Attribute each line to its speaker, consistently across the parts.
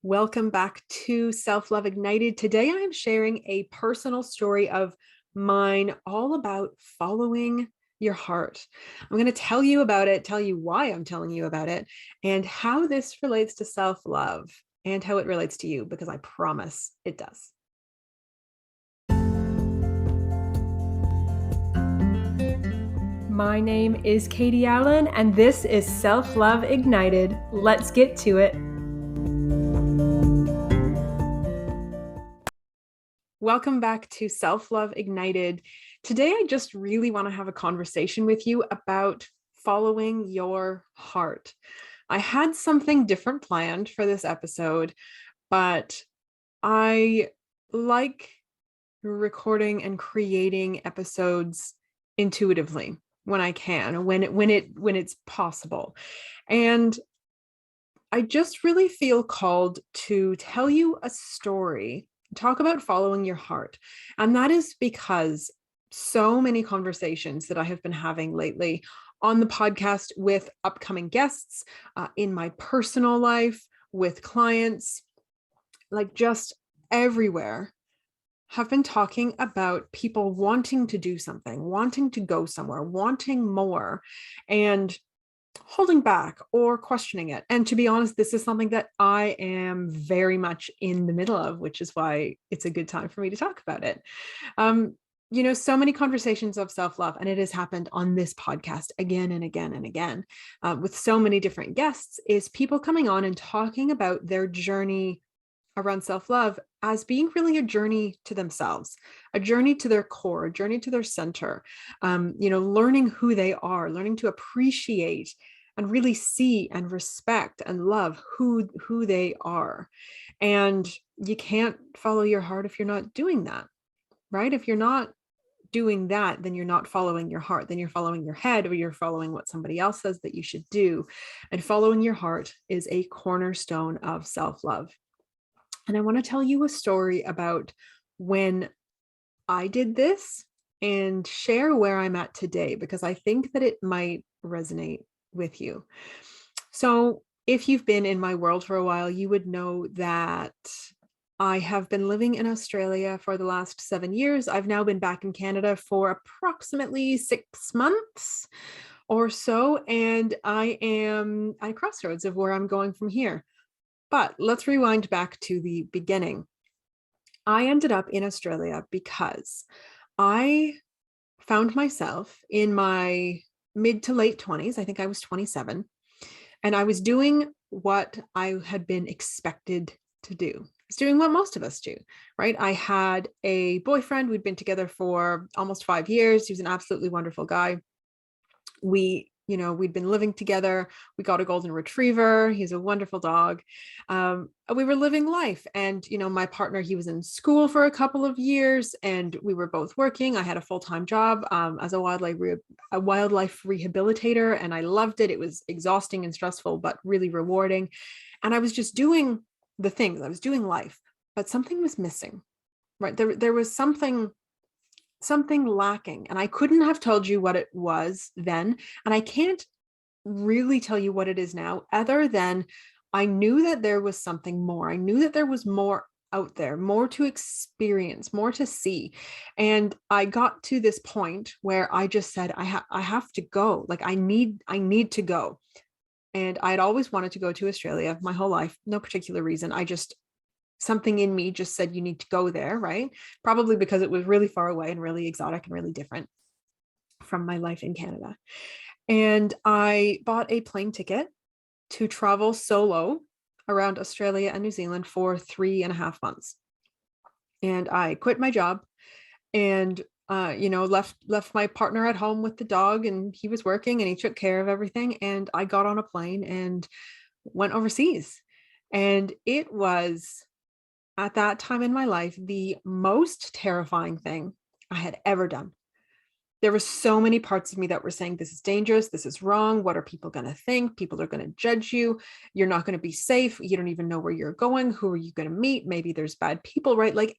Speaker 1: Welcome back to Self-Love Ignited. Today I am sharing a personal story of mine all about following your heart. I'm going to tell you about it, tell you why I'm telling you about it, and how this relates to self-love and how it relates to you, because I promise it does.
Speaker 2: My name is Katie Allen, and this is Self-Love Ignited. Let's get to it.
Speaker 1: Welcome back to Self-Love Ignited. Today, I just really want to have a conversation with you about following your heart. I had something different planned for this episode, but I like recording and creating episodes intuitively when I can, when it's possible. And I just really feel called to tell you a story, talk about following your heart. And that is because so many conversations that I have been having lately on the podcast with upcoming guests, in my personal life, with clients, like just everywhere, have been talking about people wanting to do something, wanting to go somewhere, wanting more, and holding back or questioning it. And to be honest, this is something that I am very much in the middle of, which is why it's a good time for me to talk about it. So many conversations of self-love, and it has happened on this podcast again and again and again, with so many different guests, is people coming on and talking about their journey around self-love as being really a journey to themselves, a journey to their core, a journey to their center, learning who they are, learning to appreciate and really see and respect and love who they are. And you can't follow your heart if you're not doing that, right? If you're not doing that, then you're not following your heart. Then you're following your head, or you're following what somebody else says that you should do. And following your heart is a cornerstone of self-love. And I want to tell you a story about when I did this and share where I'm at today, because I think that it might resonate with you. So if you've been in my world for a while, you would know that I have been living in Australia for the last 7 years. I've now been back in Canada for approximately 6 months or so, and I am at a crossroads of where I'm going from here. But let's rewind back to the beginning. I ended up in Australia because I found myself in my mid to late 20s. I think I was 27. And I was doing what I had been expected to do. I was doing what most of us do, right? I had a boyfriend. We'd been together for almost 5 years. He was an absolutely wonderful guy. We'd been living together. We got a golden retriever. He's a wonderful dog. We were living life. And, my partner, he was in school for a couple of years and we were both working. I had a full-time job as a wildlife rehabilitator, and I loved it. It was exhausting and stressful, but really rewarding. And I was just doing the things. I was doing life, but something was missing, right? There was something lacking, and I couldn't have told you what it was then, and I can't really tell you what it is now, other than I knew that there was something more. I knew that there was more out there, more to experience, more to see. And I got to this point where I just said, I have to go. Like I need to go. And I had always wanted to go to Australia my whole life, no particular reason. Something in me just said, you need to go there, right? Probably because it was really far away and really exotic and really different from my life in Canada. And I bought a plane ticket to travel solo around Australia and New Zealand for 3.5 months. And I quit my job and left my partner at home with the dog, and he was working and he took care of everything. And I got on a plane and went overseas. And it was, at that time in my life, the most terrifying thing I had ever done. There were so many parts of me that were saying, this is dangerous, this is wrong, what are people going to think? People are going to judge you, you're not going to be safe, you don't even know where you're going, who are you going to meet? Maybe there's bad people, right? Like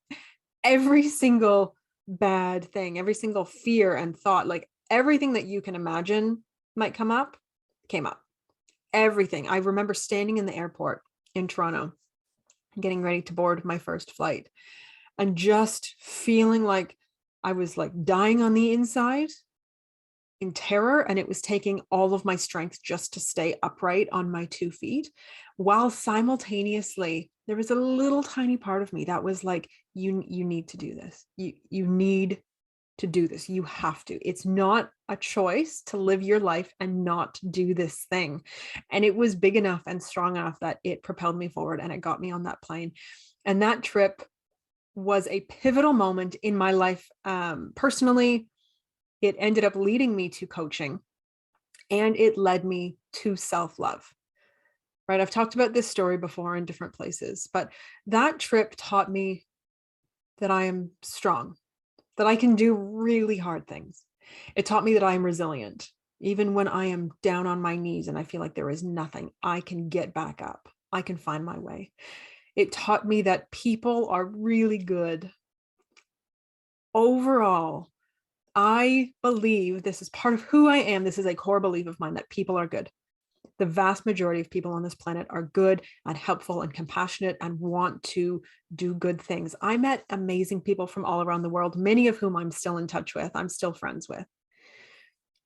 Speaker 1: every single bad thing, every single fear and thought, like everything that you can imagine might come up, came up. Everything. I remember standing in the airport in Toronto getting ready to board my first flight, and just feeling like I was like dying on the inside in terror, and it was taking all of my strength just to stay upright on my 2 feet, while simultaneously there was a little tiny part of me that was like, you need to do this. You need to do this. You have to. It's not a choice to live your life and not do this thing. And it was big enough and strong enough that it propelled me forward and it got me on that plane. And that trip was a pivotal moment in my life. Personally, it ended up leading me to coaching, and it led me to self-love. Right? I've talked about this story before in different places, but that trip taught me that I am strong, that I can do really hard things. It taught me that I am resilient. Even when I am down on my knees and I feel like there is nothing, I can get back up. I can find my way. It taught me that people are really good. Overall, I believe this is part of who I am. This is a core belief of mine, that people are good. The vast majority of people on this planet are good and helpful and compassionate and want to do good things. I met amazing people from all around the world, many of whom I'm still in touch with, I'm still friends with.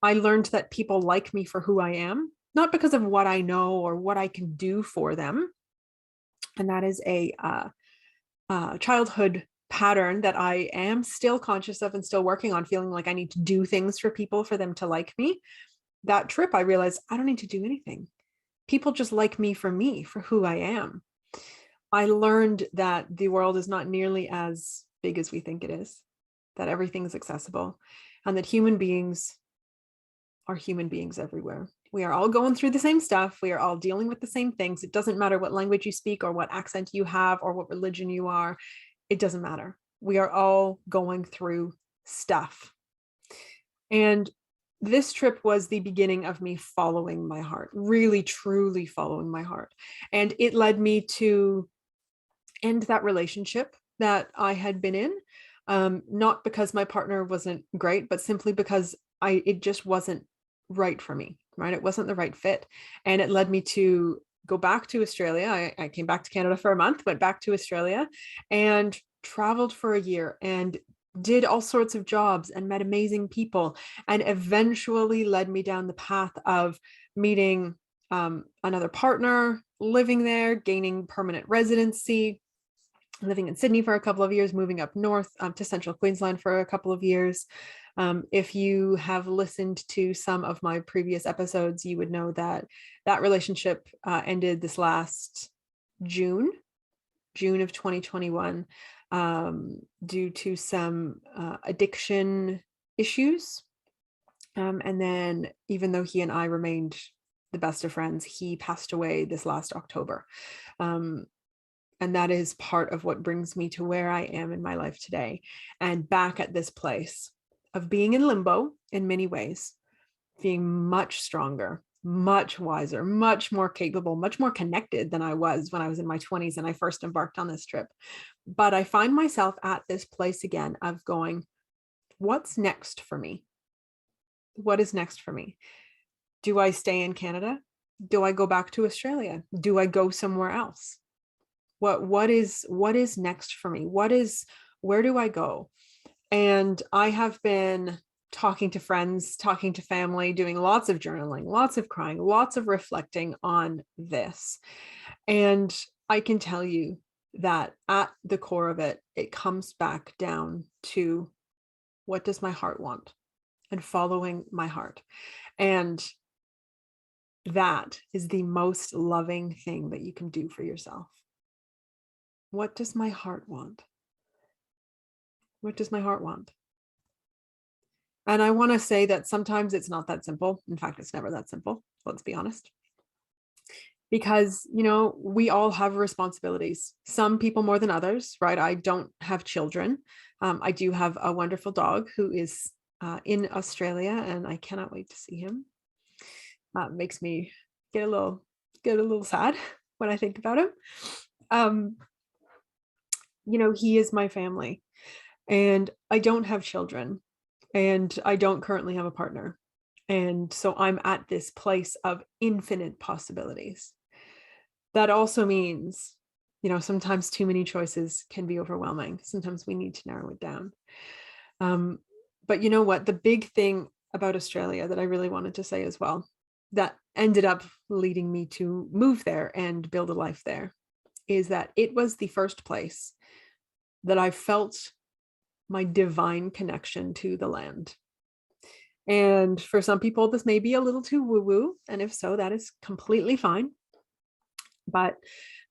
Speaker 1: I learned that people like me for who I am, not because of what I know or what I can do for them. And that is a childhood pattern that I am still conscious of and still working on, feeling like I need to do things for people for them to like me. That trip, I realized I don't need to do anything. People just like me, for who I am. I learned that the world is not nearly as big as we think it is, that everything is accessible, and that human beings are human beings everywhere. We are all going through the same stuff. We are all dealing with the same things. It doesn't matter what language you speak or what accent you have or what religion you are. It doesn't matter. We are all going through stuff. And this trip was the beginning of me following my heart, really, truly following my heart. And it led me to end that relationship that I had been in, not because my partner wasn't great, but simply because it just wasn't right for me, right? It wasn't the right fit. And it led me to go back to Australia. I came back to Canada for a month, went back to Australia and traveled for a year and did all sorts of jobs and met amazing people, and eventually led me down the path of meeting another partner, living there, gaining permanent residency, living in Sydney for a couple of years, moving up north to central Queensland for a couple of years. If you have listened to some of my previous episodes, you would know that that relationship ended this last June of 2021, due to some addiction issues. And then even though he and I remained the best of friends, he passed away this last October. And that is part of what brings me to where I am in my life today, and back at this place of being in limbo in many ways, being much stronger, much wiser, much more capable, much more connected than I was when I was in my 20s and I first embarked on this trip. But I find myself at this place again of going, what's next for me? What is next for me? Do I stay in Canada? Do I go back to Australia? Do I go somewhere else? What is next for me? Where do I go? And I have been talking to friends, talking to family, doing lots of journaling, lots of crying, lots of reflecting on this. And I can tell you that at the core of it, it comes back down to, what does my heart want? And following my heart. And that is the most loving thing that you can do for yourself. What does my heart want? What does my heart want? And I want to say that sometimes it's not that simple. In fact, it's never that simple. Let's be honest. Because, we all have responsibilities. Some people more than others, right? I don't have children. I do have a wonderful dog who is in Australia, and I cannot wait to see him. Makes me get a little sad when I think about him. He is my family, and I don't have children, and I don't currently have a partner. And so I'm at this place of infinite possibilities. That also means, Sometimes too many choices can be overwhelming. Sometimes we need to narrow it down. Um, but you know what? The big thing about Australia that I really wanted to say as well, that ended up leading me to move there and build a life there, is that it was the first place that I felt my divine connection to the land. And for some people, this may be a little too woo woo. And if so, that is completely fine. But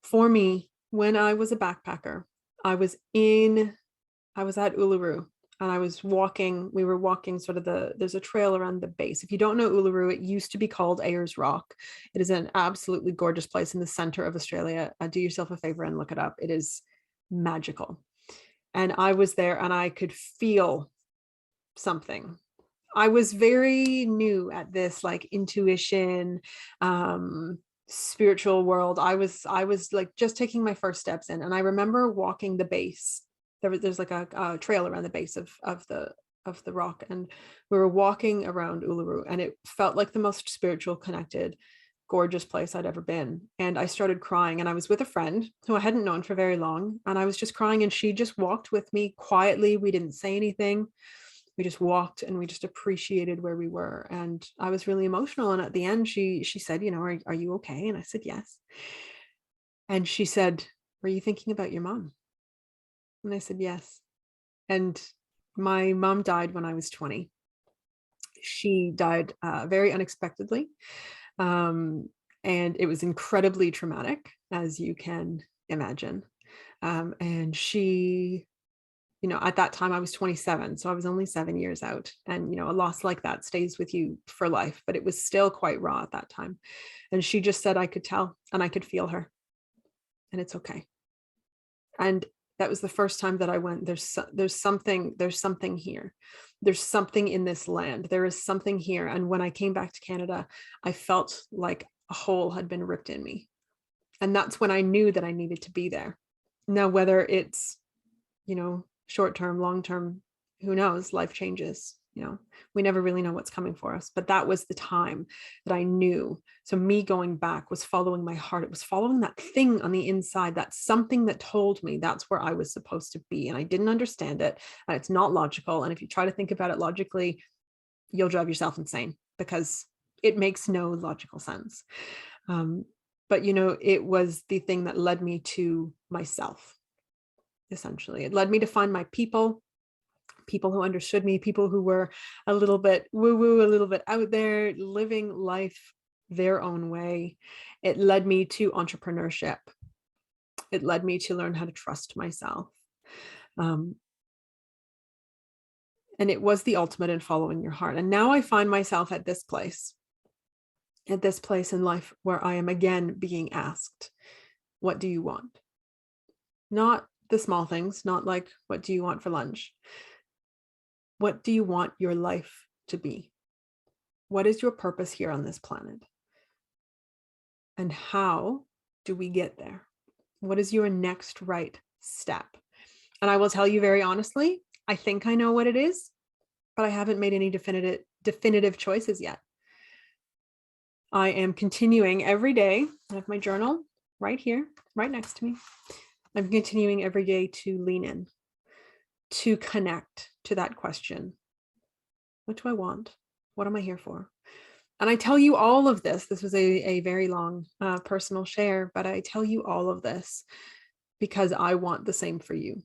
Speaker 1: for me, when I was a backpacker, I was at Uluru, and we were walking sort of there's a trail around the base. If you don't know Uluru, it used to be called Ayers Rock. It is an absolutely gorgeous place in the center of Australia. Do yourself a favor and look it up. It is magical. And I was there and I could feel something. I was very new at this, like, intuition, spiritual world. I was like just taking my first steps in, and I remember walking the base. There's like a trail around the base of the rock, and we were walking around Uluru, and it felt like the most spiritual, connected, gorgeous place I'd ever been. And I started crying, and I was with a friend who I hadn't known for very long, and I was just crying, and she just walked with me quietly. We didn't say anything. We just walked and we just appreciated where we were. And I was really emotional. And at the end, she said, are you okay? And I said, yes. And she said, were you thinking about your mom? And I said, yes. And my mom died when I was 20. She died very unexpectedly. And it was incredibly traumatic, as you can imagine. And she, at that time I was 27, so I was only 7 years out. And, a loss like that stays with you for life, but it was still quite raw at that time. And she just said, I could tell and I could feel her, and it's okay. And that was the first time that I went, there's something here. There's something in this land. There is something here. And when I came back to Canada, I felt like a hole had been ripped in me. And that's when I knew that I needed to be there. Now, whether it's, short term, long term, who knows? Life changes. We never really know what's coming for us. But that was the time that I knew. So me going back was following my heart. It was following that thing on the inside, that something that told me that's where I was supposed to be. And I didn't understand it. And it's not logical. And if you try to think about it logically, you'll drive yourself insane, because it makes no logical sense. But it was the thing that led me to myself. Essentially, it led me to find my people who understood me, people who were a little bit woo-woo, a little bit out there, living life their own way. It led me to entrepreneurship. It led me to learn how to trust myself. And it was the ultimate in following your heart. And now I find myself at this place in life where I am again being asked, what do you want? Not the small things, not like, what do you want for lunch? What do you want your life to be? What is your purpose here on this planet? And how do we get there? What is your next right step? And I will tell you very honestly, I think I know what it is, but I haven't made any definitive choices yet. I am continuing every day. I have my journal right here, right next to me. I'm continuing every day to lean in, to connect to that question. What do I want? What am I here for? And I tell you all of this. This was a very long personal share, but I tell you all of this because I want the same for you.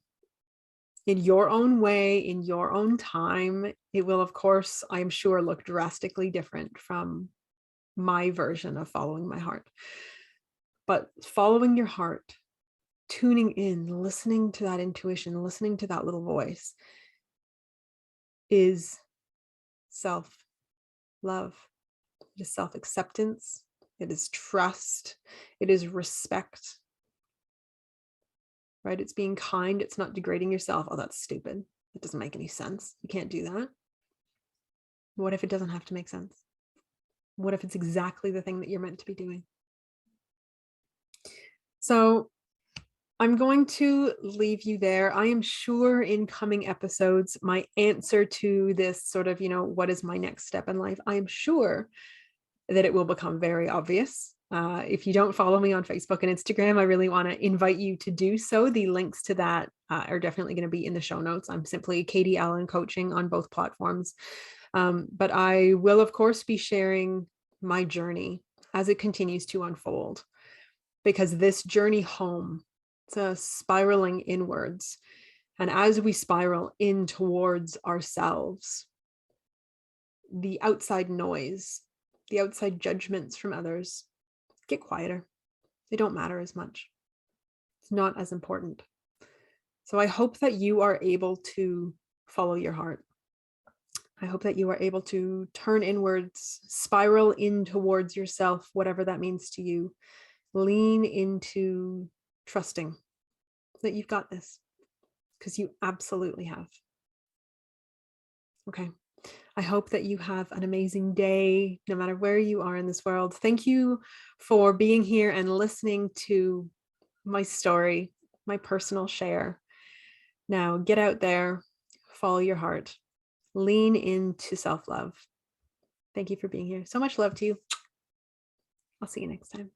Speaker 1: In your own way, in your own time, it will, of course, I'm sure, look drastically different from my version of following my heart. But following your heart, tuning in, listening to that intuition, listening to that little voice, is self-love. It is self-acceptance. It is trust. It is respect. Right? It's being kind. It's not degrading yourself. Oh, that's stupid. That doesn't make any sense. You can't do that. What if it doesn't have to make sense? What if it's exactly the thing that you're meant to be doing? So I'm going to leave you there. I am sure in coming episodes, my answer to this sort of, what is my next step in life? I am sure that it will become very obvious. If you don't follow me on Facebook and Instagram, I really want to invite you to do so. The links to that are definitely going to be in the show notes. I'm simply Katie Allen Coaching on both platforms. But I will, of course, be sharing my journey as it continues to unfold, because this journey home, it's a spiraling inwards. And as we spiral in towards ourselves, the outside noise, the outside judgments from others get quieter. They don't matter as much. It's not as important. So I hope that you are able to follow your heart. I hope that you are able to turn inwards, spiral in towards yourself, whatever that means to you. Lean into trusting that you've got this, because you absolutely have. Okay. I hope that you have an amazing day, no matter where you are in this world. Thank you for being here and listening to my story, my personal share. Now get out there, follow your heart, lean into self-love. Thank you for being here. So much love to you. I'll see you next time.